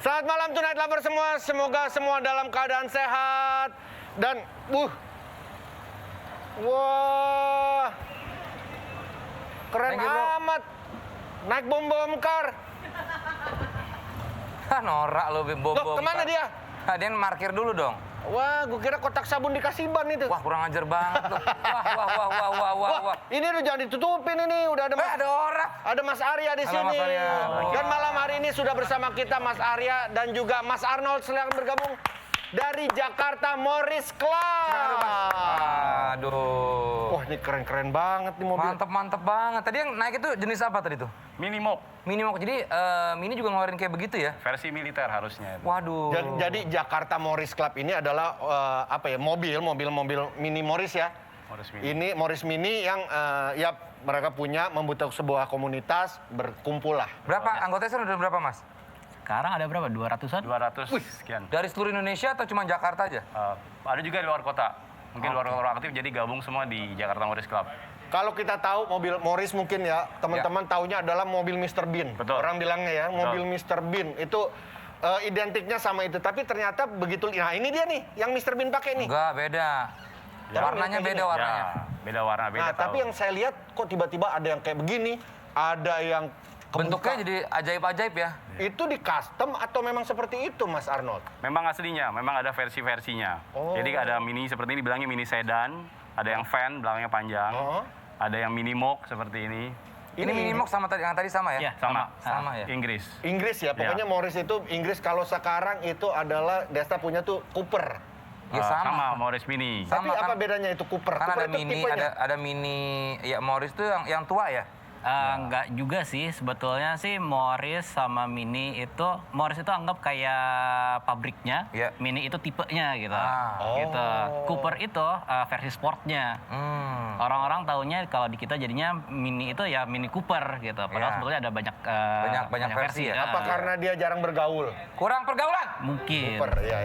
Selamat malam Tonight Lover semua. Semoga semua dalam keadaan sehat. Dan, wah, keren amat. Naik bom kar. Norak lo bom. Loh, kemana dia? Nah, dia markir dulu dong. Wah, gue kira kotak sabun dikasih ban itu. Wah, kurang ajar banget tuh. Wah. Ini udah jangan ditutupin ini. Udah ada ada orang. Ada Mas Arya di Halo, sini. Mas Arya. Dan malam hari ini sudah bersama kita Mas Arya dan juga Mas Arnold yang bergabung dari Jakarta Morris Club. Aduh. Wah, ini keren-keren banget nih mobil. Mantep banget. Tadi yang naik itu jenis apa tadi tuh? Minimob. Minimob. Jadi Mini juga ngeluarin kayak begitu ya? Versi militer harusnya. Waduh. Jadi Jakarta Morris Club ini adalah mobil Mini Morris ya. Morris Mini. Ini Morris Mini yang ya mereka punya membentuk sebuah komunitas, berkumpul lah. Berapa? Anggotanya sudah berapa, Mas? Sekarang ada berapa? 200-an? 200 sekian. Dari seluruh Indonesia atau cuma Jakarta aja? Ada juga di luar kota. Mungkin luar kota aktif, jadi gabung semua di Jakarta Morris Club. Kalau kita tahu mobil Morris mungkin ya, teman-teman taunya adalah mobil Mr. Bean. Betul. Orang bilangnya ya, mobil Mr. Bean. Itu identiknya sama itu. Tapi ternyata begitu, nah ini dia nih, yang Mr. Bean pakai nih. Enggak, beda. Warnanya beda warnanya. Ya, beda warna, beda Nah, tapi yang saya lihat kok tiba-tiba ada yang kayak begini, ada yang kebuka. Bentuknya jadi ajaib-ajaib ya? Itu di custom atau memang seperti itu, Mas Arnold? Memang aslinya, memang ada versi-versinya. Oh. Jadi ada mini seperti ini, bilangnya mini sedan. Ada yang van, belakangnya panjang. Oh. Ada yang mini mock seperti ini. Ini Minimob sama yang tadi sama ya? Iya. Sama ya? Inggris. Inggris ya, pokoknya Morris itu Inggris. Kalau sekarang itu adalah Desta punya tuh Cooper. Ya sama. Morris Mini. Tapi Sama, apa kan? bedanya itu Cooper? Kan Cooper ada itu Mini, tipenya. ada Mini, ya Morris tuh yang tua ya? Enggak juga sih, sebetulnya sih Morris sama Mini itu, Morris itu anggap kayak pabriknya, Iya. Mini itu tipenya gitu. Oh. Gitu. Cooper itu versi sportnya. Orang-orang taunya kalau di kita jadinya Mini itu ya Mini Cooper gitu. Padahal Iya. sebetulnya ada Banyak versi ya? Apa karena dia jarang bergaul? Kurang pergaulan? Mungkin. Cooper, ya.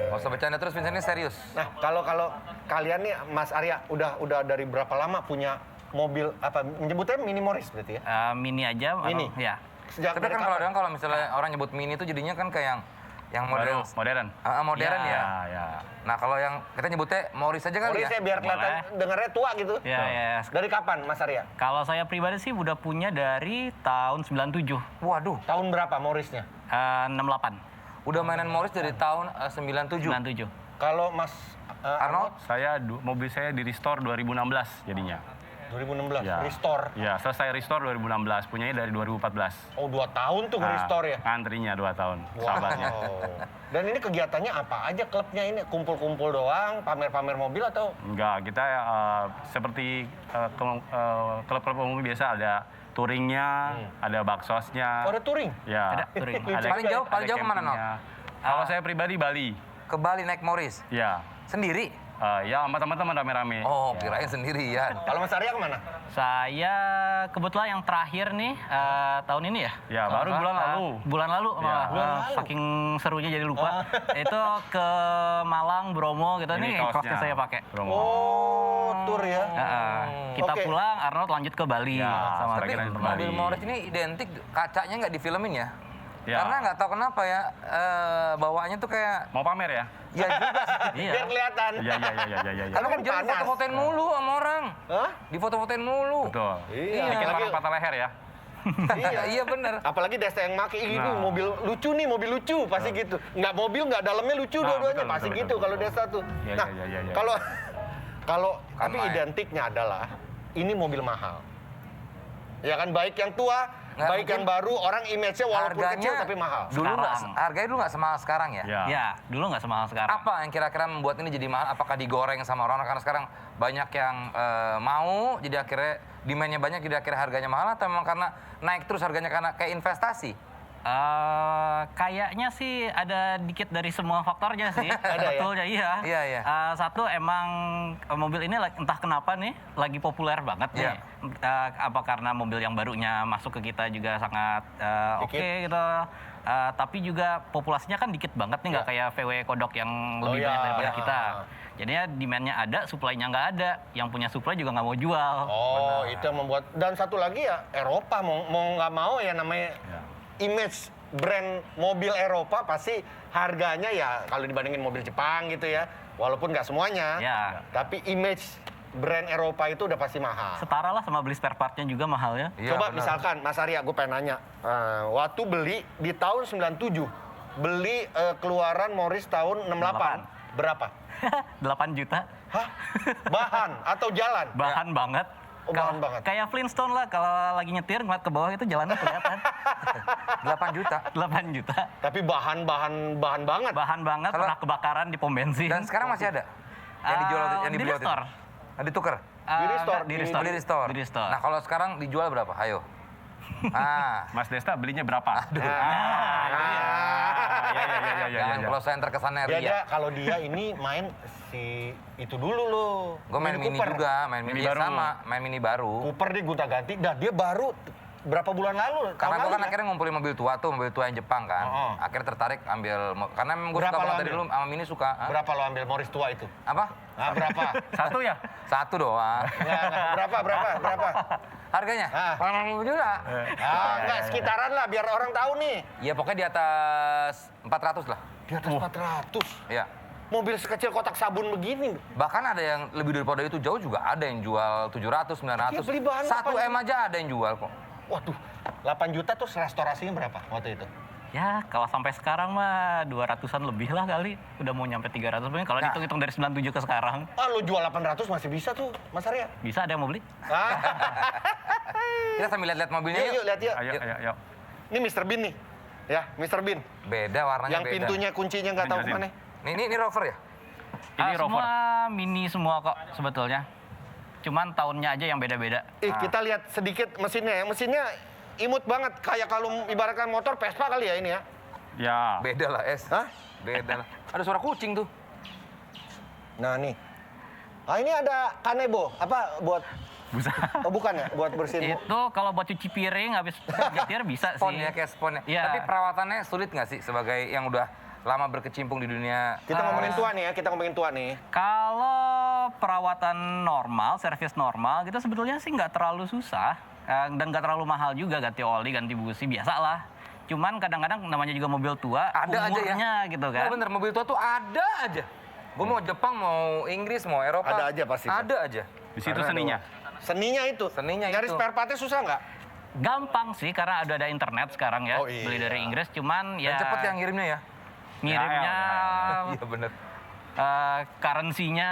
Nggak usah bercanda terus, Vincent ini serius. Nah, kalau kalian nih, Mas Arya, udah dari berapa lama punya mobil apa? Menyebutnya Mini Morris berarti ya? Mini aja. Mini? Ya. Sejak Tapi dari kan kapan? kalau misalnya orang nyebut Mini itu jadinya kan kayak yang modern. Modern. Modern ya. Ya. Nah kalau yang kita nyebutnya Morris aja kali Morris ya? ya biar kelihatan dengarnya tua gitu. Ya. Dari kapan, Mas Arya? Kalau saya pribadi sih udah punya dari tahun 97. Waduh, Tahun berapa Morrisnya? 68. udah mainan Morris dari tahun 97. 97. Kalau Mas Arnold? Mobil saya di restore 2016 jadinya. 2016, Ya. restore. Ya, selesai restore 2016. Punyanya dari 2014. Oh, 2 tahun tuh nge-restore ya? Antrinya 2 tahun. Wow. Sabarnya. Dan ini kegiatannya apa aja klubnya ini? Kumpul-kumpul doang, pamer-pamer mobil atau? Enggak, kita seperti klub-klub umum biasa ada touringnya, ada baksosnya. Oh, ada touring? Ya. Ada touring. Paling jauh kemana, Nol? campingnya. Kalau saya pribadi Bali. Ke Bali naik Morris? Ya. Sendiri? Ya sama teman-teman rame-rame. Oh, kirain sendirian. Kalau Mas Arya kemana? Saya kebetulan yang terakhir nih tahun ini ya. Ya, baru bulan lalu. Bulan lalu malah. Bulan lalu. Saking serunya jadi lupa. Itu ke Malang, Bromo gitu. Ini yang kaosnya saya pakai. Bromo. Oh, tour ya? Kita Oke. pulang, Arnold lanjut ke Bali. Ya, sama Tapi Kira-kira mobil Bali. Morris ini identik kacanya nggak difilmin ya? Ya. Karena nggak tahu kenapa ya, bawaannya tuh kayak, Mau pamer ya? ya juga sih. Iya. Biar kelihatan. Iya. Karena kan jadi panas. foto-fotoin mulu sama orang. Hah? Di foto-fotoin mulu. Betul. Iya. Bikin Apalagi- orang patah leher ya. Iya bener. Apalagi Desta yang make ini Nah. mobil lucu nih, mobil lucu pasti gitu. Nggak mobil, nggak dalamnya lucu Nah, dua-duanya betul, pasti betul, gitu betul, kalau betul. Desta tuh. Iya, Nah, iya. kalau tapi main. identiknya adalah ini mobil mahal. Ya kan, baik yang tua, Nggak, baik yang baru, orang image-nya walaupun kecil tapi mahal. Dulu nggak, Sekarang. harganya dulu nggak semahal sekarang ya? Ya. Ya, dulu nggak semahal sekarang. Apa yang kira-kira membuat ini jadi mahal? Apakah digoreng sama orang? Karena sekarang banyak yang mau, jadi akhirnya demand-nya banyak, jadi akhirnya harganya mahal, atau memang karena naik terus harganya karena kayak investasi? Kayaknya sih ada dikit dari semua faktornya sih. Ada ya? Betulnya iya. Iya. Satu emang mobil ini entah kenapa nih lagi populer banget nih. Iya. Apa karena mobil yang barunya masuk ke kita juga sangat oke Dikit. gitu. Tapi juga populasinya kan dikit banget nih, nggak kayak VW Kodok yang lebih iya. banyak daripada Ya. kita. Jadinya demand-nya ada, supply-nya nggak ada. Yang punya supply juga nggak mau jual. Oh, itu yang membuat. Dan satu lagi ya Eropa mau nggak mau ya namanya Ya. image brand mobil Eropa pasti harganya ya kalau dibandingin mobil Jepang gitu ya. Walaupun nggak semuanya. Ya. Tapi image brand Eropa itu udah pasti mahal. Setara lah sama beli spare part-nya juga mahal ya. Iya, Coba benar. misalkan Mas Arya, gue pengen nanya. Waktu beli di tahun 97, beli keluaran Morris tahun 68, berapa? 8 juta. Hah? Bahan atau jalan? Bahan banget. Oh, bahan banget. Kayak Flintstone lah, kalau lagi nyetir ngeliat ke bawah itu jalannya kelihatan. 8 juta. 8 juta. Tapi bahan banget. Bahan banget, Kalau- pernah kebakaran di pom bensin. Dan sekarang masih ada? Yang dijual, yang di dibeli waktu itu? restore. Ditukar? Di restore, Di di- restore. Di restore. Di restore. Nah, kalau sekarang dijual berapa? Ayo. Mas Desta belinya berapa? Aduh. Iya. Jangan kalau saya terkesannya Ya, ria. dia kalau dia ini main si itu dulu loh. Gue main mini Cooper. juga, main mini Mini baru. sama, main mini baru. Cooper dia gonta-ganti. Dah dia baru berapa bulan lalu? Karena tahun gue kan lalu ya? akhirnya ngumpulin mobil tua tuh, mobil tua yang Jepang kan. Oh. Akhirnya tertarik ambil, karena gue Berapa suka lo banget dari ambil? dulu sama mini suka. Hah? Berapa lo ambil Morris tua itu? Apa? Nah, berapa? Satu ya? Satu doang. Nggak. Berapa? Harganya? Ah. 80 juta. Enggak, sekitaran lah biar orang tahu nih. Ya pokoknya di atas 400 lah. Di atas 400. Ya. Mobil sekecil kotak sabun begini. Bahkan ada yang lebih daripada itu jauh juga ada yang jual 700, 900. Iya, beli bahan 1 M aja ada yang jual kok. Waduh, 8 juta tuh restorasinya berapa waktu itu? Ya, kalau sampai sekarang mah 200-an lebih lah kali. Udah mau nyampe 300. Kalau Nah. dihitung-hitung dari 97 ke sekarang, Ah, lo jual 800 masih bisa tuh, Mas Arya. bisa ada yang mau beli? Ah, Kita sambil lihat-lihat mobilnya yuk, yuk. lihat yuk. Ayo. Ini Mr. Bean nih. Ya, Mr. Bean. Beda warnanya Yang beda. pintunya kuncinya nggak tahu Jelasin. kemana. Ini Rover ya? Ini Rover. Semua mini semua kok sebetulnya. Cuman tahunnya aja yang beda-beda. Kita lihat sedikit mesinnya ya. Mesinnya imut banget. Kayak kalau ibaratkan motor Vespa kali ya ini ya. Ya. Beda lah, Es. Hah? Beda lah. Ada suara kucing tuh. Nah nih. Ah ini ada kanebo. Apa buat... Bisa. Oh bukan ya? Buat bersihin... Itu kalau buat cuci piring habis nyetir bisa Spon sih. ya, kayak sponnya. Iya. Tapi perawatannya sulit nggak sih sebagai yang udah lama berkecimpung di dunia? Kita ngomongin tua nih ya. Kita ngomongin tua nih. Kalau perawatan normal, servis normal, gitu sebetulnya sih nggak terlalu susah dan nggak terlalu mahal juga, ganti oli, ganti busi biasa lah. Cuman kadang-kadang namanya juga mobil tua, Ada aja ya? umurnya gitu kan. Nah, bener, mobil tua tuh ada aja. Gue mau Jepang, mau Inggris, mau Eropa. Ada aja pasti. Ada aja. Di situ Karena seninya. Seninya itu. Seninya Nyari itu. spare partnya susah nggak? Gampang sih karena ada internet sekarang ya, Oh, iya. beli dari Inggris. Cuman Dan ya cepet yang ngirimnya ya? ngirimnya Iya bener. currency-nya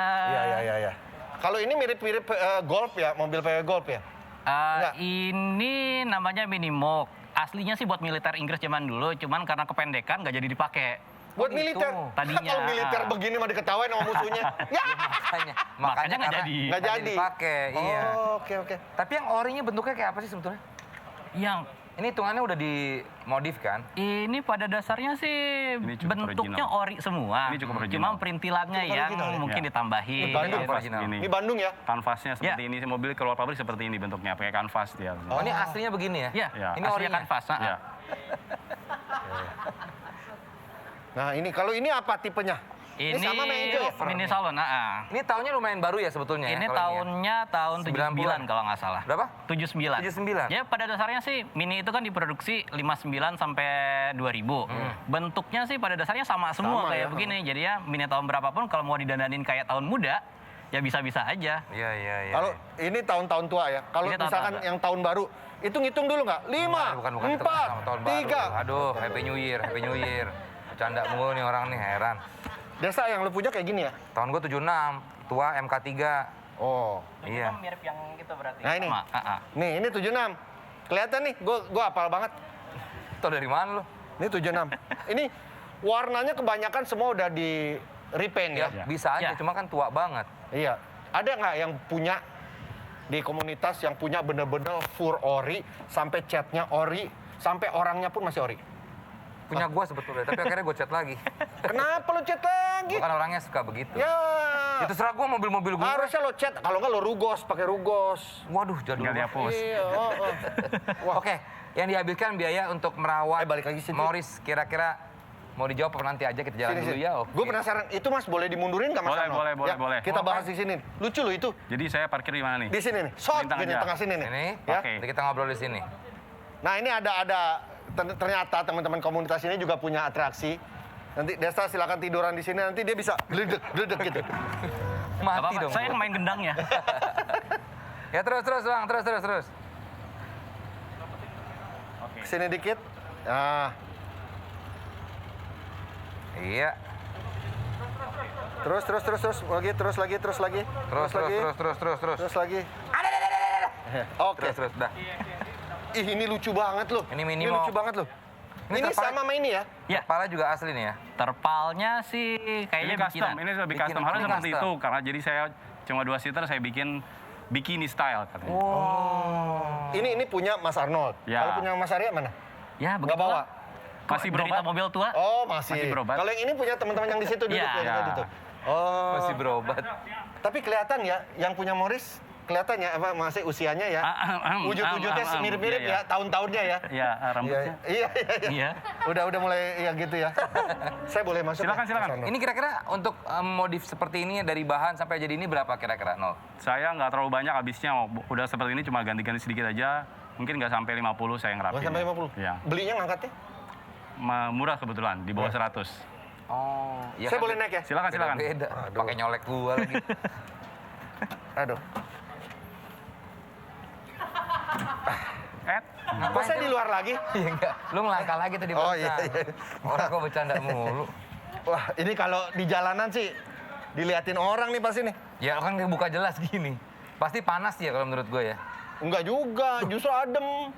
Iya. Kalau ini mirip-mirip Golf ya, mobil PW Golf ya. Enggak. ini namanya Minimoog. Aslinya sih buat militer Inggris zaman dulu, cuman karena kependekan nggak jadi dipakai. Buat gitu. militer. Tadinya. Kalau militer begini mah diketawain sama musuhnya. Ya. Makanya nggak karena jadi. Nggak jadi. dipakai, iya. Oh, oke. Tapi yang orinya bentuknya kayak apa sih sebetulnya? Yang Ini hitungannya udah dimodif kan? ini pada dasarnya sih Ini cukup bentuknya original. ori semua. Ini cukup original. Cuma perintilannya Cukup yang original ya? mungkin Ya. ditambahin. Ini Bandung, gitu. Pak. original. Gini. Ini Bandung ya. Kanvasnya seperti Ya. ini, mobil keluar pabrik seperti ini bentuknya, pakai kanvas dia. Oh, ini aslinya begini ya? Iya, Ya. Ini aslinya orinya? kanvas. Ya. Nah ini kalau ini apa tipenya? Ini sama sama Angel ya? mini salon. Ini tahunnya lumayan baru ya sebetulnya ya? Ini kalau tahunnya tahun 90-an 79 kalau nggak salah. Berapa? 79. 79. Ya pada dasarnya sih mini itu kan diproduksi 59 sampai 2000. Bentuknya sih pada dasarnya sama semua Sama kayak ya. begini. Jadi ya mini tahun berapapun kalau mau didandanin kayak tahun muda ya bisa-bisa aja. Iya. Kalau ini tahun-tahun tua ya. Kalau Ini tahun-tahun misalkan tua. yang tahun baru, itu ngitung dulu nggak? 5, Bukan 4, sama tahun baru. 3. Aduh, Happy New Year, Happy New Year. Bercanda mulu nih orang nih, heran. Desa yang lu punya kayak gini ya? Tahun gue 76, tua MK3. Oh. Iya. Mirip yang gitu berarti. Nah ini. Sama. Nih, ini 76. Kelihatan nih, gua hafal banget. Tau dari mana lu? Ini 76. Ini warnanya kebanyakan semua udah di repaint ya. Ya, bisa aja, Ya. cuma kan tua banget. Iya. Ada nggak yang punya di komunitas yang punya bener-bener full ori, sampai catnya ori, sampai orangnya pun masih ori? Punya gue sebetulnya, tapi akhirnya gue chat lagi. Kenapa lo cat lagi? Bukan orangnya suka begitu. Ya. Itu serah gue mobil-mobil gue. Harusnya lo cat, kalau nggak lo rugos, pakai rugos. Waduh, jadul Tinggal banget. dihapus. Iya. Wah. Oke, yang dihabiskan biaya untuk merawat Balik lagi sini. Morris kira-kira mau dijawab apa nanti aja kita jalan dulu ya. Oke. Gue penasaran, itu Mas boleh dimundurin nggak Mas? Boleh, Arnold? boleh, Ya, boleh. Kita bahas di sini. Lucu loh itu. Jadi saya parkir di mana nih? Di sini nih. Shot Lintang gini aja. tengah sini nih. Ini, Ya. Oke. nanti kita ngobrol di sini. Nah ini ada ternyata teman-teman komunitas ini juga punya atraksi. Nanti Desta silakan tiduran di sini, nanti dia bisa geledek gitu. Gak Mati apa-apa, dong. saya yang main gendangnya. Ya terus Bang, terus. Sini dikit. Nah, Iya. terus lagi. Terus Terus lagi. Oke. Terus, dah. Ih, ini lucu banget loh. Ini mini lucu mau- banget loh. Ini Ini terpakai- sama sama ini ya? Ya, Kepala juga asli nih ya. terpalnya sih Ini kayaknya custom, bikinan. ini lebih Bikin- custom. Harus ini seperti custom. itu, karena jadi saya cuma 2 seater, saya bikin bikini style katanya. Ini punya Mas Arnold. Ya. Kalau punya Mas Arya mana? Ya, Nggak begitu bawa? lah. Masih Derita berobat? mobil tua. Oh, masih. Masih berobat? Kalau yang ini punya teman-teman yang di situ duduk Iya. ya, Iya. gitu. Oh. Masih berobat. Tapi kelihatan ya, yang punya Morris kelihatan ya apa masih usianya ya. Wujud-wujudnya mirip-mirip iya, ya, tahun-tahunnya ya. Iya, rambutnya. Iya. Iya. Udah mulai ya gitu ya. Saya boleh masuk? Silakan, ya, silakan. Mas Arnold? Ini kira-kira untuk modif seperti ini dari bahan sampai jadi ini berapa kira-kira? Nol. Saya nggak terlalu banyak habisnya, udah seperti ini cuma ganti-ganti sedikit aja. Mungkin nggak sampai 50 saya Nggak ngerapin. sampai 50? Iya. Belinya ngangkatnya? Murah kebetulan, di bawah 100. Oh, iya Saya kan? boleh naik ya? Silakan. Beda. Aduh. Pakai nyolek gua lagi. Aduh. Kok saya di luar lagi? Iya enggak. Lu ngelangkah lagi tadi Oh, barusan. iya. Orang kok bercanda mulu. Wah, ini kalau di jalanan sih diliatin orang nih pasti nih. Ya kan buka jelas gini. Pasti panas ya kalau menurut gue ya. Enggak juga, justru adem.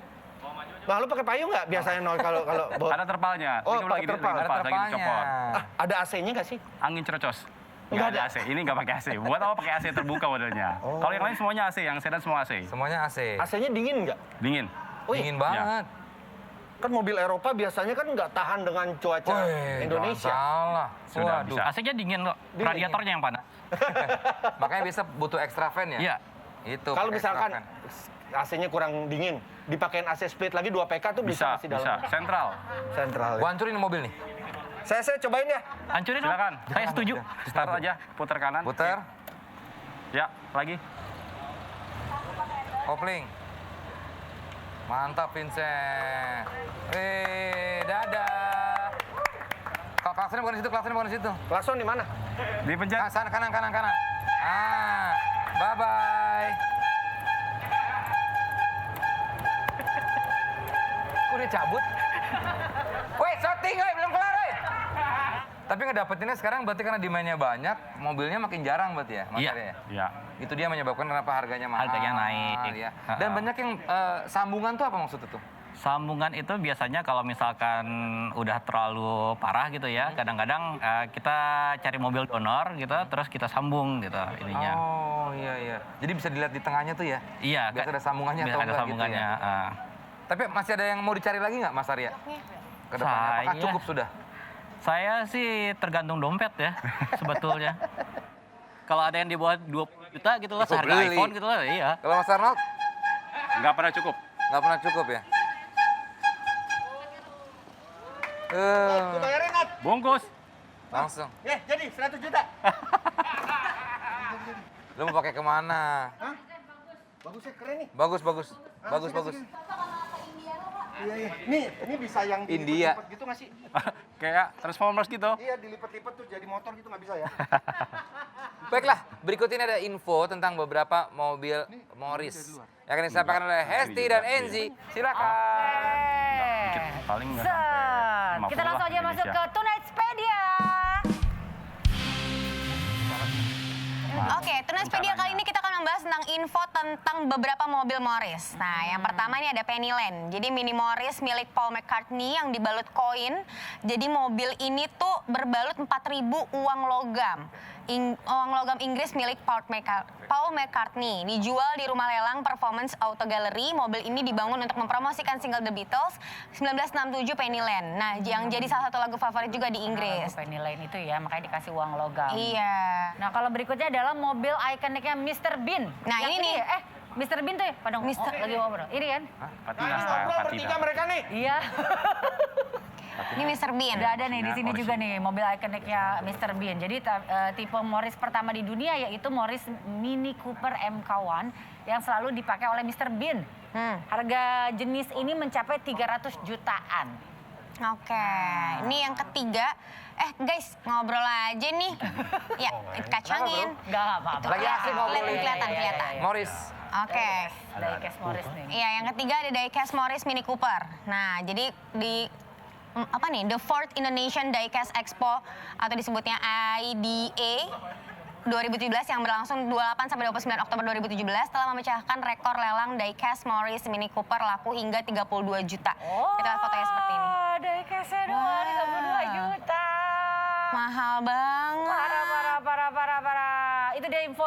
Nah, lu pakai payung nggak biasanya Noy kalau bawa? Ada terpalnya. Oh, Ini pakai terpal. Ada lagi terpalnya. dicopot. Ah, ada AC-nya nggak sih? Angin cerocos. Nggak Nggak ada. ada AC. Ini nggak pakai AC. Buat apa pakai AC terbuka modelnya? Oh. Kalau yang lain semuanya AC, yang sedan semua AC. Semuanya AC. AC-nya dingin nggak? Dingin. Wih, Dingin banget. kan mobil Eropa biasanya kan nggak tahan dengan cuaca Wih, Indonesia. jangan salah. Sudah, Waduh. bisa. AC-nya dingin kok. Dingin. Radiatornya yang panas. Makanya bisa butuh extra fan ya? Iya. Itu. Kalau pakai extra misalkan fan. AC-nya kurang dingin, dipakein AC split lagi 2 PK tuh bisa, Bisa, masih bisa. dalam Sentral. sentral. Gua hancurin mobil nih. Saya cobain ya. Hancurin dong. Silakan. Saya setuju. Start aja, putar kanan. Putar. Ya, lagi. Kopling. Mantap Vincent. Dadah. Klaksonnya bukan di situ, klaksonnya bukan di situ. Klakson di mana? Dipencet. Sana, kanan. Bye-bye. Kok dia cabut? Woi, shooting, woi, belum kelar, woi. Tapi ngedapetinnya sekarang berarti karena demandnya banyak, mobilnya makin jarang berarti ya, Mas Iya. Arya ya? Ya. Itu dia menyebabkan kenapa harganya mahal. Harganya naik. Ya. Dan Ha-ha. banyak yang sambungan tuh apa maksudnya tuh? Sambungan itu biasanya kalau misalkan udah terlalu parah gitu ya, kadang-kadang kita cari mobil donor gitu, terus kita sambung gitu ininya. Oh iya. Jadi bisa dilihat di tengahnya tuh ya? Iya, Biasa ada sambungannya biasa atau ada enggak sambungannya. gitu ya? Tapi masih ada yang mau dicari lagi nggak Mas Arya? Kedepannya apakah Saya- cukup sudah? Saya sih tergantung dompet ya sebetulnya. Kalau ada yang di bawah 20 juta gitu lah, Ikut seharga beli. iPhone gitu lah, iya. Kalau Mas Arnold Nggak pernah cukup. nggak pernah cukup ya? Gue bayarin, Nat. Bungkus. Langsung. Jadi 100 juta. Lu mau pakai kemana? Bagusnya keren nih. Bagus. Iya. Ini bisa yang India. dilipat-lipat gitu nggak sih? Kayak Transformers gitu. Iya, dilipat-lipat tuh jadi motor gitu nggak bisa ya? Baiklah, berikut ini ada info tentang beberapa mobil Morris yang akan disampaikan oleh Hesti dan Enzi. Silakan. Dikit, paling nggak Set. sampai 50 Kita langsung lah aja masuk Indonesia. ke Tunaidspedia. Oke, Tunaidspedia kali ini kita akan membahas tentang info tentang beberapa mobil Morris. Nah, yang pertama ini ada Pennyland. Jadi mini Morris milik Paul McCartney yang dibalut koin. Jadi mobil ini tuh berbalut 4.000 uang logam. Uang logam Inggris milik Paul McCartney. Dijual di rumah lelang Performance Auto Gallery. Mobil ini dibangun untuk mempromosikan single The Beatles 1967 Pennyland. Nah, yang jadi salah satu lagu favorit juga di Inggris. Penilaian itu ya, makanya dikasih uang logam. Iya. Nah, kalau berikutnya adalah mobil ikoniknya Mr. Bean. Nah, Yang ini nih. ya, Mr. Bean tuh ya, pada Mr. lagi ngobrol. Ini kan? Patina Nah, style, ngobrol patina. bertiga mereka nih. Iya. Ini Mr. Bean. Udah ada nih di sini Original. juga nih mobil ikoniknya Mr. Bean. Jadi tipe Morris pertama di dunia yaitu Morris Mini Cooper MK1 yang selalu dipakai oleh Mr. Bean. Harga jenis ini mencapai 300 jutaan. Oke, ini yang ketiga. Guys, ngobrol aja nih. Ya, kacangin. Enggak apa-apa. Itu Lagi asik ngobrolin. kelihatan. Morris. Oke. Diecast Morris nih. Iya, yang ketiga ada Diecast Morris Mini Cooper. Nah, jadi di apa nih? The Fourth Indonesian Diecast Expo atau disebutnya IDA 2017 yang berlangsung 28 sampai 29 Oktober 2017 telah memecahkan rekor lelang diecast Morris Mini Cooper laku hingga 32 juta. Kita lihat fotonya seperti ini. Diecastnya doang 32 juta. Mahal banget. Parah. Itu dia info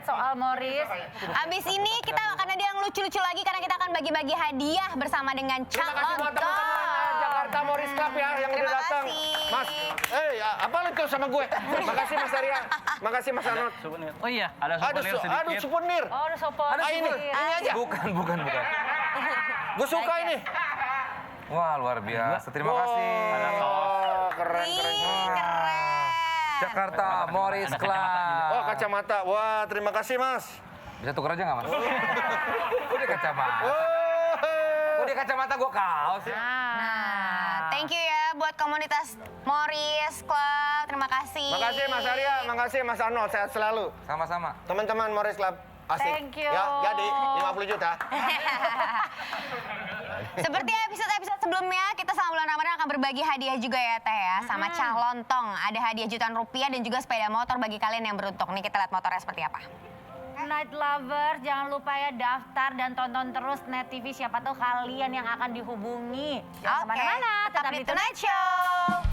soal Morris. Abis ini kita akan ada yang lucu-lucu lagi karena kita akan bagi-bagi hadiah bersama dengan Terima kasih buat Calonton. teman-teman Jakarta Morris Club ya yang udah Terima datang. kasih. Mas, apa lu tuh sama gue? Makasih Mas Arya. Makasih Mas Anot. Oh iya, ada souvenir sedikit. Aduh, souvenir. Oh, ada sopor. Ini aja. Bukan. Gue suka ini. Wah, luar biasa. Terima kasih. Ada kaos. Keren. Ih, keren. Jakarta Morris Club. Oh, kacamata. Wah, terima kasih Mas. Bisa tuker aja nggak, Mas? Kok dia kacamata? Oh. Kok dia kacamata gue kaos ya? Nah, thank you ya buat komunitas Morris Club. Terima kasih. Makasih Mas Arya, makasih Mas Arnold, sehat selalu. Sama-sama. Teman-teman Morris Club, asik. Thank you. Ya, jadi 50 juta. Seperti episode-episode sebelumnya, kita selama bulan Ramadan akan berbagi hadiah juga ya Teh ya. Sama Calontong. Ada hadiah jutaan rupiah dan juga sepeda motor bagi kalian yang beruntung. Nih kita lihat motornya seperti apa. Night Lovers, jangan lupa ya daftar dan tonton terus Net TV. Siapa tahu kalian yang akan dihubungi. Jangan Oke, kemana-mana, tetap di Tonight Show.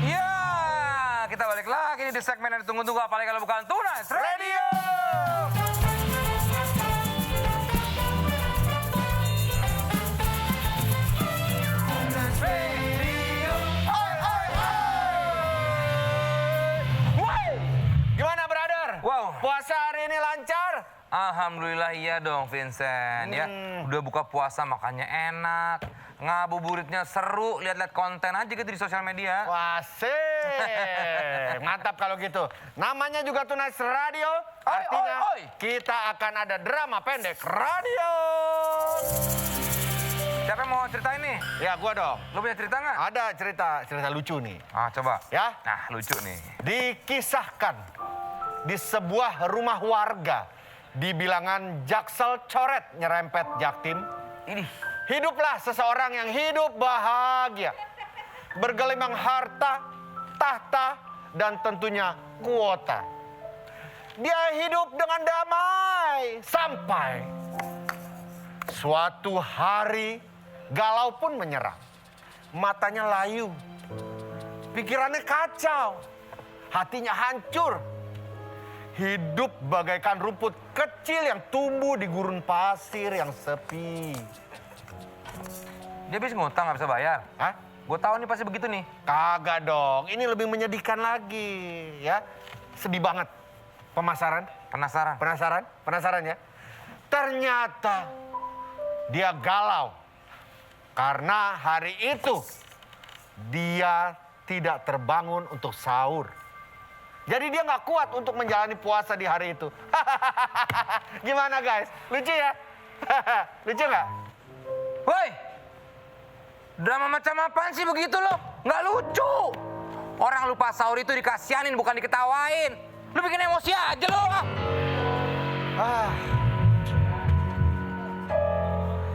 Iya, kita balik lagi nih di segmen yang ditunggu-tunggu, apalagi kalau bukan Tonight Radio. Gimana, brother? Wow. Puasa hari ini lancar? Alhamdulillah iya dong Vincent ya. Udah buka puasa makannya enak. Ngabuburitnya seru, lihat-lihat konten aja gitu di sosial media. Wah, sih. Mantap kalau gitu. Namanya juga Tonight Radio. Artinya oi. kita akan ada drama pendek radio. Siapa yang mau cerita ini? Ya, gua dong. Lu punya cerita nggak? Ada cerita lucu nih. Ah, coba. Ya. Nah, lucu nih. Dikisahkan di sebuah rumah warga di bilangan Jaksel Coret nyerempet Jaktim. Ini. Hiduplah seseorang yang hidup bahagia. Bergelimang harta, tahta, dan tentunya kuota. Dia hidup dengan damai sampai suatu hari galau pun menyerang. Matanya layu, pikirannya kacau, hatinya hancur. Hidup bagaikan rumput kecil yang tumbuh di gurun pasir yang sepi. Dia habis ngutang nggak bisa bayar. Hah? Gue tahu nih pasti begitu nih. Kagak dong, ini lebih menyedihkan lagi ya. Sedih banget. Pemasaran? Penasaran? Penasaran ya? Ternyata dia galau. Karena hari itu dia tidak terbangun untuk sahur. Jadi dia nggak kuat untuk menjalani puasa di hari itu. Gimana guys? Lucu ya? Lucu nggak? Woi, drama macam apaan sih begitu loh? Nggak lucu. Orang lupa sahur itu dikasianin bukan diketawain. Lu bikin emosi aja lo.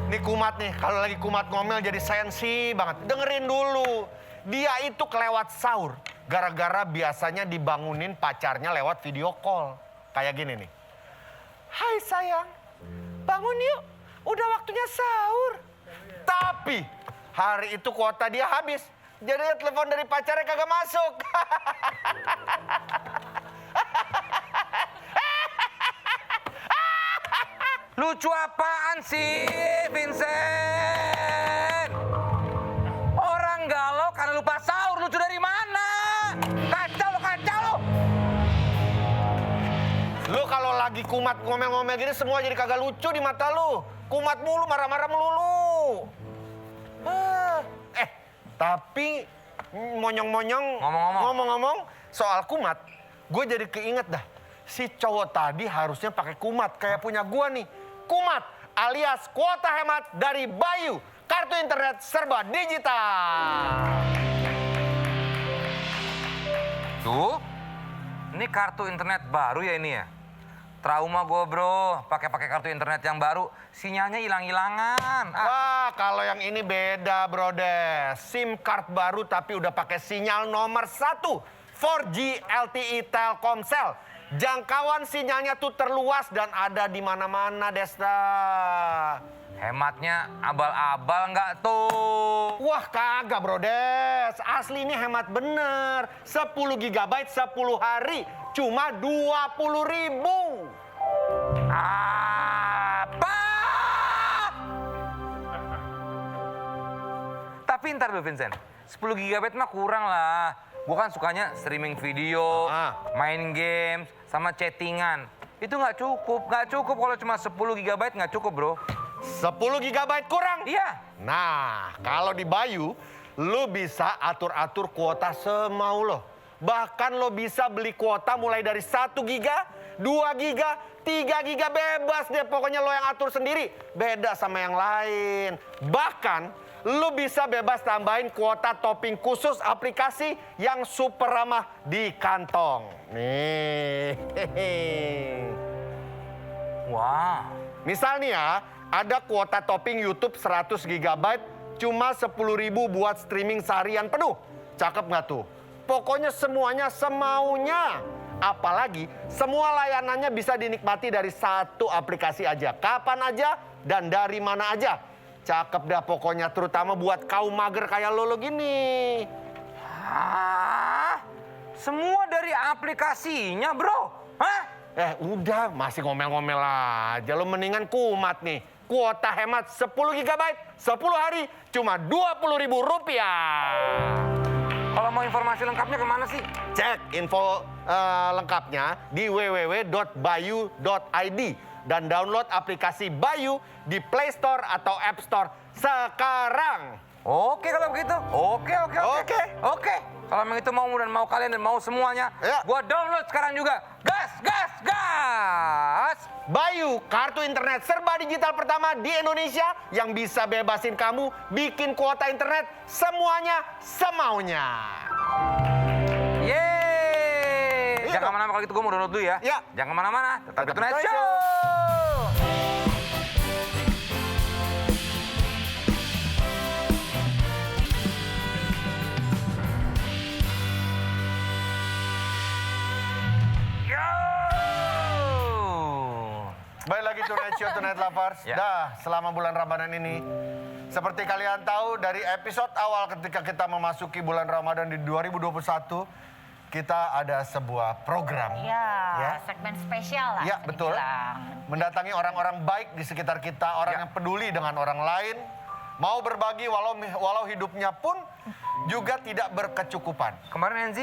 Nih kumat nih, kalau lagi kumat ngomel jadi sensi banget. Dengerin dulu, dia itu kelewat sahur. Gara-gara biasanya dibangunin pacarnya lewat video call. Kayak gini nih. Hai sayang, bangun yuk, udah waktunya sahur. Tapi hari itu kuota dia habis. Jadi telepon dari pacarnya kagak masuk. Lucu apaan sih, Vincent? Orang galau karena lupa sahur, lucu dari mana? Kacau lo, kacau lo. Lagi kumat ngomel-ngomel gini semua jadi kagak lucu di mata lu. Kumat mulu, marah-marah melulu. Tapi monyong-monyong ngomong-ngomong soal kumat, gue jadi keinget dah. Si cowok tadi harusnya pakai kumat kayak punya gue nih. Kumat alias kuota hemat dari Bayu, kartu internet serba digital. Tuh, ini kartu internet baru ya ini ya? Trauma gue bro, pakai kartu internet yang baru, sinyalnya hilang-hilangan. Wah, kalau yang ini beda bro deh. SIM card baru tapi udah pakai sinyal nomor 1. 4G LTE Telkomsel. Jangkauan sinyalnya tuh terluas dan ada di mana-mana Desta. Hematnya abal-abal nggak tuh? Wah kagak bro Des, asli ini hemat bener. 10 GB 10 hari, cuma 20.000. Apa? Tapi ntar dulu Vincent, 10 GB mah kurang lah. Gue kan sukanya streaming video, main games, sama chattingan. Itu nggak cukup kalau cuma 10 GB nggak cukup bro. 10 GB kurang? Iya. Nah, kalau di Bayu, lo bisa atur-atur kuota semau lo. Bahkan lo bisa beli kuota mulai dari 1 giga, 2 giga, 3 giga bebas deh. Pokoknya lo yang atur sendiri. Beda sama yang lain. Bahkan lo bisa bebas tambahin kuota topping khusus aplikasi yang super ramah di kantong. Nih. Wah. Misal nih ya, ada kuota topping YouTube 100 GB, cuma 10.000 buat streaming seharian penuh. Cakep nggak tuh? Pokoknya semuanya semaunya. Apalagi semua layanannya bisa dinikmati dari satu aplikasi aja. Kapan aja dan dari mana aja. Cakep dah pokoknya, terutama buat kaum mager kayak lo gini. Hah? Semua dari aplikasinya bro? Hah? Udah, masih ngomel-ngomel aja. Lo mendingan kumat nih. Kuota hemat 10 GB, 10 hari, cuma Rp20.000. Kalau mau informasi lengkapnya kemana sih? Cek info lengkapnya di www.bayu.id. Dan download aplikasi Bayu di Play Store atau App Store sekarang. Oke kalau begitu. Oke. Kalau memang itu mau kalian dan mau semuanya, Ya. gua download sekarang juga. Gas! Bayu, kartu internet serba digital pertama di Indonesia yang bisa bebasin kamu bikin kuota internet semuanya semaunya. Yeay! Iya Jangan dong. kemana-mana kalau gitu, gua mau download dulu ya. Ya. Jangan kemana-mana, tetap di Tonight Tonight Show! Baik lagi Tonight Show, Tonight Lovers. Ya. Dah, selama bulan Ramadan ini, seperti kalian tahu dari episode awal ketika kita memasuki bulan Ramadan di 2021, kita ada sebuah program. Ya, segmen spesial lah. Ya, bisa betul. dibilang. Mendatangi orang-orang baik di sekitar kita, orang Ya. yang peduli dengan orang lain, mau berbagi walau hidupnya pun juga tidak berkecukupan. Kemarin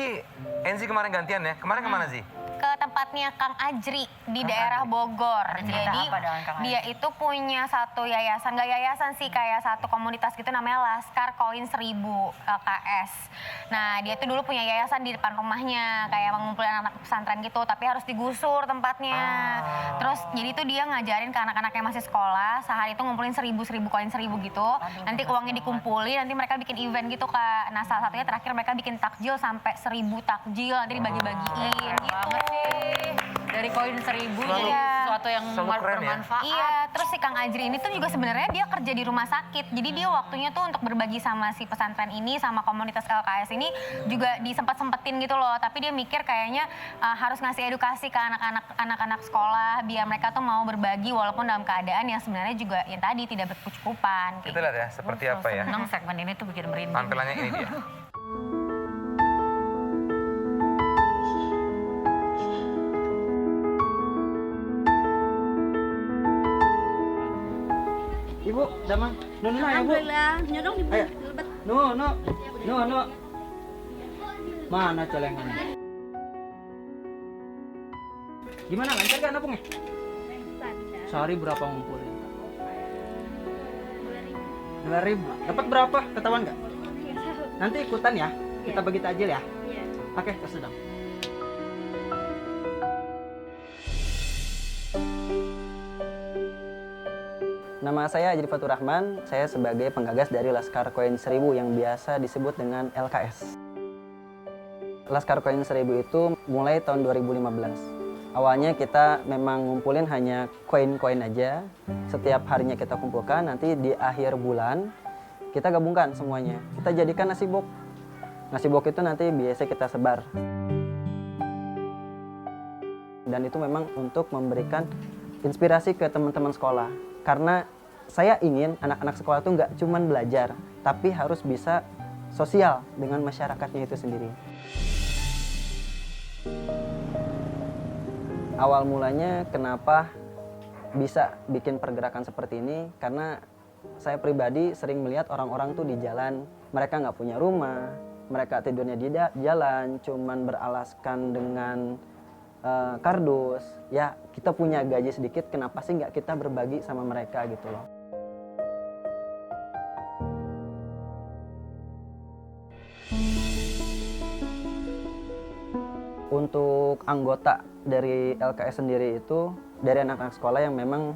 Enzi kemarin gantian ya. Kemarin kemana sih? Ke tempatnya Kang Ajri di daerah Bogor. cerita Jadi apa dengan Kang Ajri? dia itu punya satu yayasan, nggak yayasan sih, kayak satu komunitas gitu namanya Laskar Koin 1000 LKS. Nah dia tuh dulu punya yayasan di depan rumahnya, kayak mengumpulin anak pesantren gitu, tapi harus digusur tempatnya. Terus jadi tuh dia ngajarin ke anak-anak yang masih sekolah, sehari itu ngumpulin 1000 koin 1000 gitu. Nanti uangnya dikumpulin, nanti mereka bikin event gitu Kak. Nah salah satunya terakhir mereka bikin takjil sampai 1000 takjil, nanti dibagi-bagiin gitu. Dari koin 1000 jadi Iya. sesuatu yang Selalu keren ya. bermanfaat. Iya, terus si Kang Ajri ini tuh juga sebenarnya dia kerja di rumah sakit. Jadi dia waktunya tuh untuk berbagi sama si pesantren ini, sama komunitas LKS ini juga disempet-sempetin gitu loh. Tapi dia mikir kayaknya harus ngasih edukasi ke anak-anak sekolah biar mereka tuh mau berbagi walaupun dalam keadaan yang sebenarnya juga yang tadi tidak berkecukupan. Kita lihat ya seperti apa ya. Seneng segmen ini tuh bikin merinding. Tampilannya ini dia. Ibu, damang. No, Ibu. Alhamdulillah, nyodong di Ayo. lebet. No. Mana celengannya? Gimana, lancar gak nabungnya? Sehari berapa ngumpulin? 2.000. Dapat berapa? Ketahuan nggak? Nanti ikutan ya. Kita bagi takjil ya. Oke, tos dong. Nama saya Ajri Fatur Rahman. Saya sebagai penggagas dari Laskar Koin 1000 yang biasa disebut dengan LKS. Laskar Koin 1000 itu mulai tahun 2015. Awalnya kita memang ngumpulin hanya koin-koin aja. Setiap harinya kita kumpulkan, nanti di akhir bulan kita gabungkan semuanya. Kita jadikan nasi box. Nasi box itu nanti biasa kita sebar. Dan itu memang untuk memberikan inspirasi ke teman-teman sekolah. Karena saya ingin anak-anak sekolah itu nggak cuma belajar, tapi harus bisa sosial dengan masyarakatnya itu sendiri. Awal mulanya kenapa bisa bikin pergerakan seperti ini, karena saya pribadi sering melihat orang-orang tuh di jalan, mereka nggak punya rumah, mereka tidurnya di jalan, cuman beralaskan dengan kardus. Ya kita punya gaji sedikit, kenapa sih nggak kita berbagi sama mereka gitu loh. Untuk anggota dari LKS sendiri itu dari anak-anak sekolah yang memang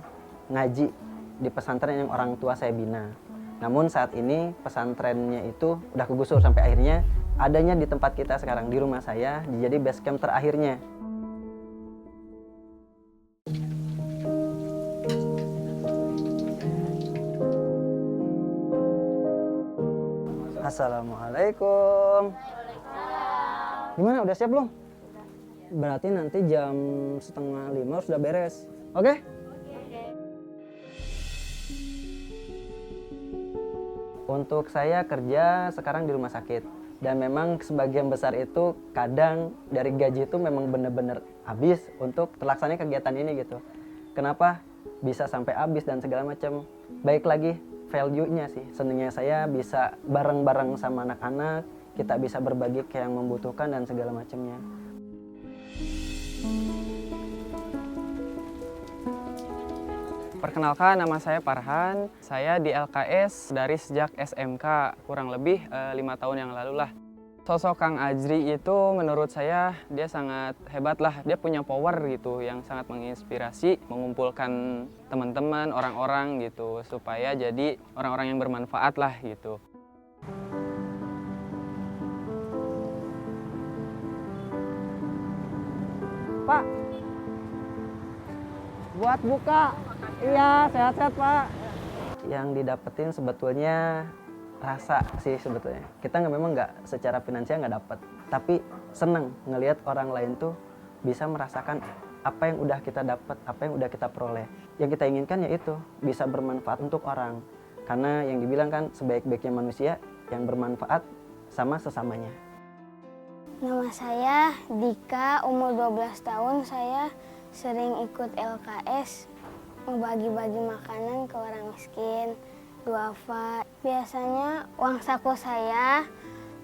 ngaji di pesantren yang orang tua saya bina. Namun saat ini pesantrennya itu udah kegusur sampai akhirnya adanya di tempat kita sekarang, di rumah saya, jadi base camp terakhirnya. Assalamualaikum. Gimana, udah siap belum? Berarti nanti jam 4:30 sudah beres. Oke? Untuk saya kerja sekarang di rumah sakit. Dan memang sebagian besar itu kadang dari gaji itu memang benar-benar habis untuk terlaksananya kegiatan ini gitu. Kenapa bisa sampai habis dan segala macam. Baik lagi value-nya sih. Senangnya saya bisa bareng-bareng sama anak-anak, kita bisa berbagi ke yang membutuhkan dan segala macamnya. Perkenalkan, nama saya Farhan. Saya di LKS dari sejak SMK, kurang lebih 5 tahun yang lalu lah. Sosok Kang Ajri itu menurut saya dia sangat hebat lah. Dia punya power gitu yang sangat menginspirasi, mengumpulkan teman-teman, orang-orang gitu supaya jadi orang-orang yang bermanfaat lah gitu. Pak, buat buka. Iya, sehat-sehat Pak. Yang didapetin sebetulnya rasa sih sebetulnya. Kita memang nggak secara finansial nggak dapat, tapi seneng ngelihat orang lain tuh bisa merasakan apa yang udah kita dapat, apa yang udah kita peroleh. Yang kita inginkan yaitu bisa bermanfaat untuk orang. Karena yang dibilang kan sebaik-baiknya manusia yang bermanfaat sama sesamanya. Nama saya Dika, umur 12 tahun. Saya sering ikut LKS, membagi-bagi makanan ke orang miskin, duafa. Biasanya uang saku saya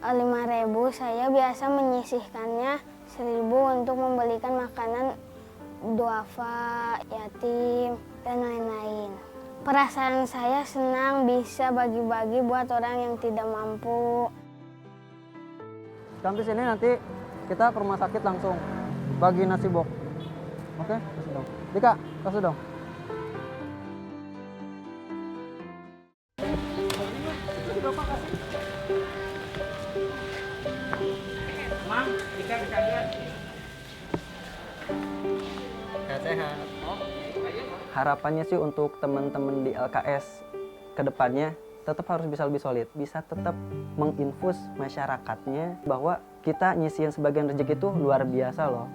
5.000, saya biasa menyisihkannya 1.000 untuk membelikan makanan duafa, yatim, dan lain-lain. Perasaan saya senang bisa bagi-bagi buat orang yang tidak mampu. Habis ini nanti kita ke rumah sakit langsung bagi nasi box. Oke, kasih dong. Dika, kasih dong. Mang, Dika bisa lihat. Sehat-sehat. Harapannya sih untuk teman-teman di LKS ke depannya tetap harus bisa lebih solid, bisa tetap menginfus masyarakatnya bahwa kita nyisihin sebagian rezeki itu luar biasa loh.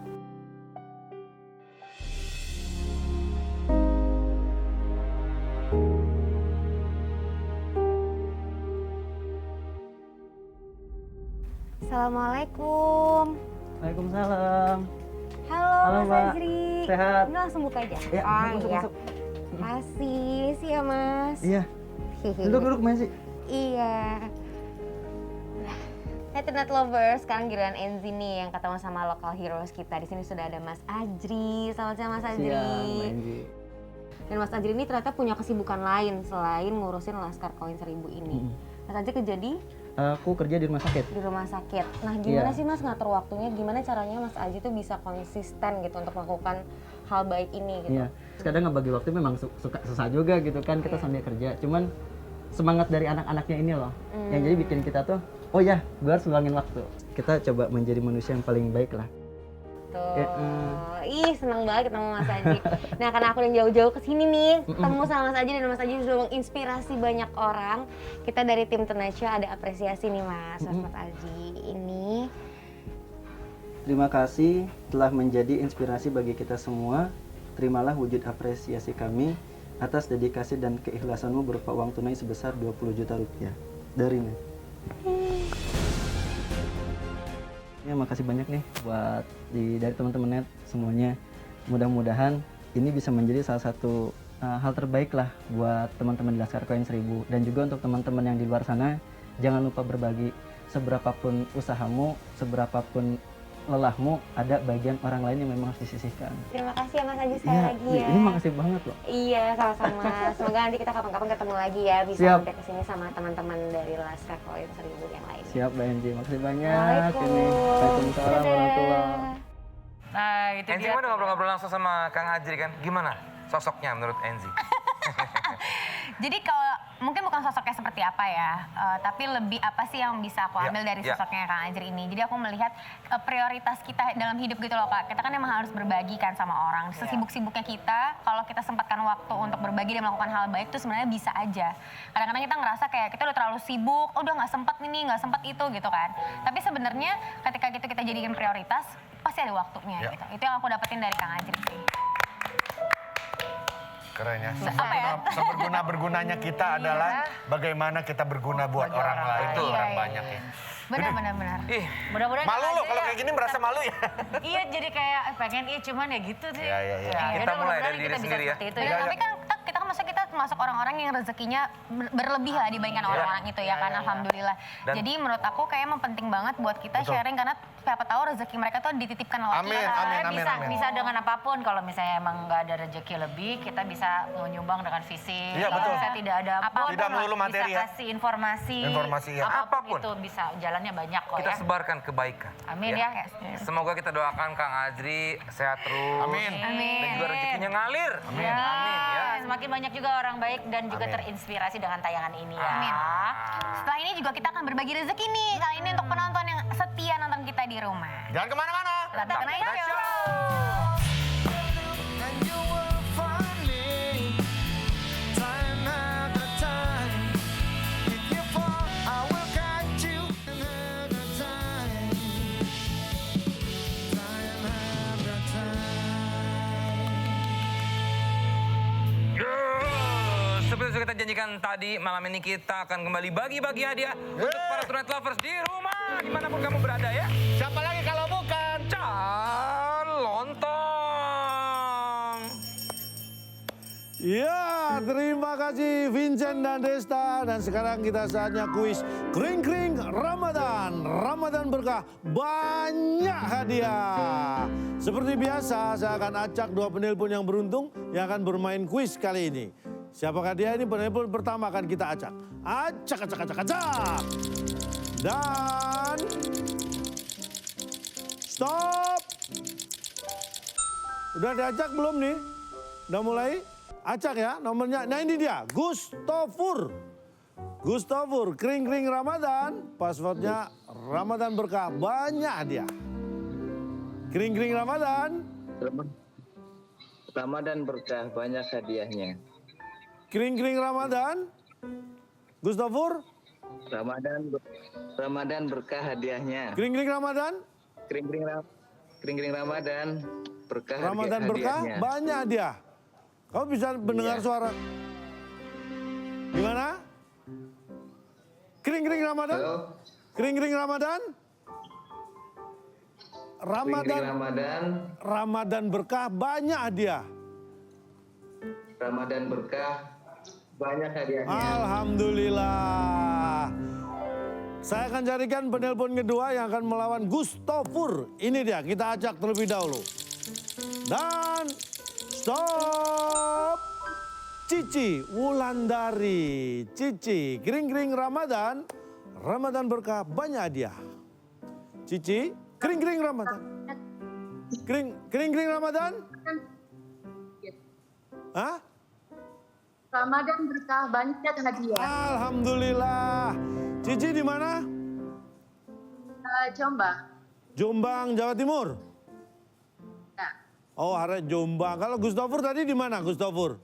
Assalamualaikum. Waalaikumsalam. Halo, Halo, Mas Mbak. Ajri. Sehat? Ini langsung buka aja. Ya, masuk, iya. masuk. Asis ya, Mas. Iya. Duduk, Mas. Iya. Hai Internet Lovers, sekarang giliran Enzi nih yang ketemu sama local heroes kita. Di sini sudah ada Mas Ajri. Selamat siang Mas Ajri. Siang, Enzi. Dan Mas Ajri ini ternyata punya kesibukan lain selain ngurusin Laskar Koin 1000 ini. Mas Ajri kerja di? Aku kerja di rumah sakit. Di rumah sakit. Nah gimana sih Mas ngatur waktunya? Gimana caranya Mas Ajri tuh bisa konsisten gitu untuk melakukan hal baik ini gitu? Iya. Kadang ngebagi waktu memang suka susah juga gitu kan, kita sambil kerja. Cuman semangat dari anak-anaknya ini loh, yang jadi bikin kita tuh, oh ya, gue harus luangin waktu. Kita coba menjadi manusia yang paling baik lah. Tuh, ih senang banget ketemu Mas Aji. Nah karena aku yang jauh-jauh ke sini nih, ketemu sama Mas Aji dan Mas Aji sudah menginspirasi banyak orang. Kita dari tim Tenacia ada apresiasi nih Mas Aji ini. Terima kasih telah menjadi inspirasi bagi kita semua. Terimalah wujud apresiasi kami atas dedikasi dan keikhlasanmu berupa uang tunai sebesar 20 juta rupiah. Darinya. Ya, makasih banyak nih buat dari teman-teman net semuanya. Mudah-mudahan ini bisa menjadi salah satu hal terbaik lah buat teman-teman di Laskar Koin 1000. Dan juga untuk teman-teman yang di luar sana, jangan lupa berbagi. Seberapapun usahamu, seberapapun lelahmu, ada bagian orang lain yang memang harus disisihkan. Terima kasih ya Mas Aji sekali lagi ya. Ini makasih banget loh. Iya sama-sama. Semoga nanti kita kapan-kapan ketemu lagi ya, bisa Siap. mampir kesini sama teman-teman dari Laskar Koin 1000 yang lain. Siap Mbak Enji, makasih banyak. Waalaikumsalam. Ini. Waalaikumsalam warahmatullahi. Nah itu Enzi dia. udah ngobrol-ngobrol langsung sama Kang Ajri kan? Gimana sosoknya menurut Enzi? Jadi kalau mungkin bukan sosoknya seperti apa ya, tapi lebih apa sih yang bisa aku ambil dari sosoknya Kang Ajri ini. Jadi aku melihat prioritas kita dalam hidup gitu loh Kak. Kita kan emang harus berbagi kan sama orang. Sesibuk-sibuknya kita, kalau kita sempatkan waktu untuk berbagi dan melakukan hal baik itu sebenarnya bisa aja. Kadang-kadang kita ngerasa kayak kita udah terlalu sibuk, udah nggak sempet ini, nggak sempet itu gitu kan. Tapi sebenarnya ketika gitu kita jadikan prioritas, pasti ada waktunya gitu. Itu yang aku dapetin dari Kang Ajri sih. Keren ya. Apa ya? Seberguna-bergunanya kita adalah bagaimana kita berguna buat orang lain. Itu Iya, orang iya, banyak ya. Benar. Ih, Mudah-mudahan Malu Kang lo Ajri kalau ya- kayak gini merasa malu ya. Iya jadi kayak pengen cuman ya gitu sih. Iya. Ya, Kita yaudah, mulai mudah-mudahan dari diri kita bisa sendiri ya. seperti itu Benar, tapi kan kita kan maksudnya kita termasuk orang-orang yang rezekinya berlebih lah dibandingkan orang-orang itu ya kan, alhamdulillah. Dan- Jadi menurut aku kayak emang penting banget buat kita sharing karena siapa tahu rezeki mereka tuh dititipkan lewat Amin, kita. amin. Bisa dengan apapun. Kalau misalnya emang nggak ada rezeki lebih, kita bisa menyumbang dengan fisik. Iya, Kalau betul. misalnya tidak ada apapun, Tidak melulu materi bisa ya. kasih informasi. Informasi, ya. Apapun. Itu bisa jalannya banyak kok kita ya. sebarkan kebaikan. Amin ya. Semoga kita doakan Kang Ajri sehat terus. Amin. Amin. Dan juga rezekinya ngalir. Amin. Ya, Amin ya. semakin banyak juga orang baik dan juga terinspirasi dengan tayangan ini ya. Amin. Setelah ini juga kita akan berbagi rezeki nih kali ini untuk penonton yang setia nonton kita di rumah. Jangan kemana-mana. Tetap Tonight Show. Seperti yang kita janjikan tadi, malam ini kita akan kembali bagi-bagi hadiah untuk para Tonight Lovers di rumah, dimanapun kamu berada ya. Siapa lagi kalau bukan? Lontong. Ya, terima kasih Vincent dan Desta. Dan sekarang kita saatnya kuis Kring-Kring Ramadan. Ramadan berkah, banyak hadiah. Seperti biasa, saya akan acak dua penelpon yang beruntung yang akan bermain kuis kali ini. Siapakah dia? Ini penelpon pertama akan kita acak. Acak. Dan... Stop! Udah diacak belum nih? Udah mulai? Acak ya nomornya. Nah ini dia, Gustofur. Kring-Kring Ramadan. Passwordnya Ramadan berkah, banyak hadiah. Kring-Kring Ramadan. Ramadan berkah, banyak hadiahnya. Kring-Kring Ramadan. Gustofur. Ramadan berkah hadiahnya. Kring-Kring Ramadan. Kring-kring Ramadan berkah Ramadan berkah, hadiahnya. banyak hadiah. Kamu bisa mendengar suara. Gimana? Kring-Kring Ramadan. Halo? Kring-Kring Ramadan. Kring-kring Ramadan. Ramadan berkah, banyak hadiah. Ramadan berkah, banyak hadiahnya. Alhamdulillah. Saya akan carikan penelpon kedua yang akan melawan Gustofur. Ini dia, kita ajak terlebih dahulu. Dan stop. Cici Wulandari. Cici, kering-kering Ramadan. Ramadan berkah, banyak hadiah. Cici, kering-kering Ramadan. Kering-kering Ramadan? Hah? Ramadan berkah, banyak hadiah. Alhamdulillah. Cici di mana? Jombang. Jombang, Jawa Timur? Ya. Oh, arah Jombang. Kalau Gustofur tadi di mana, Gustofur?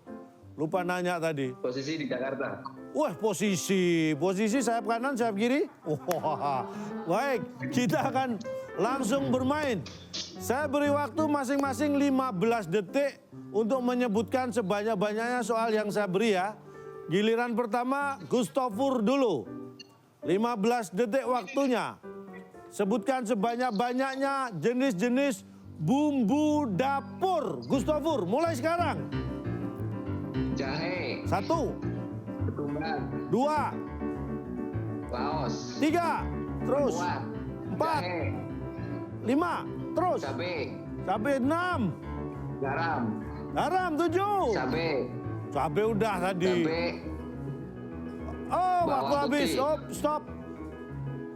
Lupa nanya tadi. Posisi di Jakarta. Wah, posisi sayap kanan, sayap kiri. Wah, baik, kita akan langsung bermain. Saya beri waktu masing-masing 15 detik untuk menyebutkan sebanyak-banyaknya soal yang saya beri ya. Giliran pertama, Gustofur dulu. 15 detik waktunya. Sebutkan sebanyak-banyaknya jenis-jenis bumbu dapur. Gustofur, mulai sekarang. Jahe. 1, Ketumbar. 2, Laos. 3, terus. Buah. 4, Jahe. 5, terus. Cabai. Cabai 6, Garam. garam 7. Cabai. Cabai udah tadi. Cabai. Oh, Bawang waktu habis. putih. Oh, stop.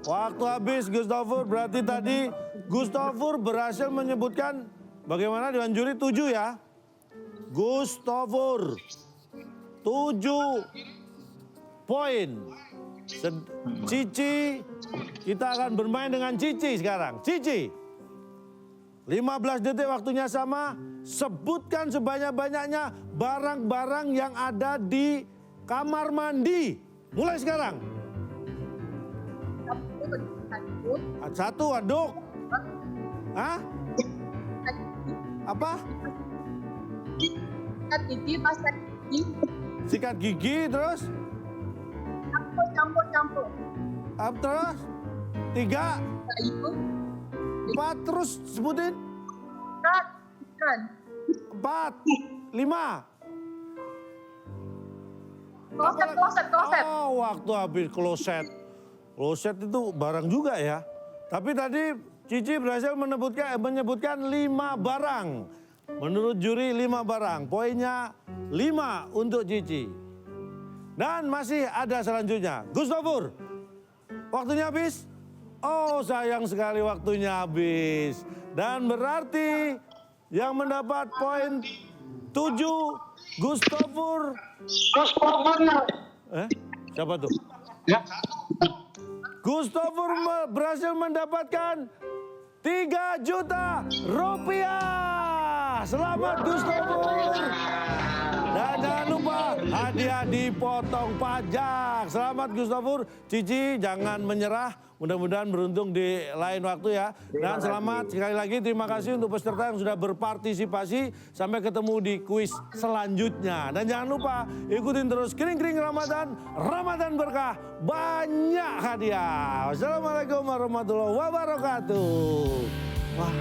Waktu habis, Gustofur. Berarti tadi Gustofur berhasil menyebutkan bagaimana dengan juri 7 ya. Gustofur 7 poin. Cici, kita akan bermain dengan Cici sekarang. Cici, 15 detik waktunya sama. Sebutkan sebanyak-banyaknya barang-barang yang ada di kamar mandi. Mulai sekarang. 1, aduk. Hah? Apa? Sikat gigi, pasta gigi. Sikat gigi, terus? Campur. Terus? 3, Kayu. 4, terus sebutin. Ikan. 4, 5. Kloset. Oh, waktu habis kloset. Kloset itu barang juga ya. Tapi tadi Cici berhasil menyebutkan 5 barang. Menurut juri 5 barang. Poinnya 5 untuk Cici. Dan masih ada selanjutnya. Gustofur, waktunya habis? Oh, sayang sekali waktunya habis. Dan berarti yang mendapat poin 7, Gustofur. Siapa tuh? Gustofur berhasil mendapatkan 3 juta rupiah. Selamat Gustofur. Dan jangan lupa hadiah dipotong pajak. Selamat Gustofur. Cici jangan menyerah. Mudah-mudahan beruntung di lain waktu ya. Dan selamat sekali lagi, terima kasih untuk peserta yang sudah berpartisipasi. Sampai ketemu di kuis selanjutnya. Dan jangan lupa ikutin terus Kering-Kering Ramadan. Ramadan berkah, banyak hadiah. Wassalamualaikum warahmatullahi wabarakatuh. Wah.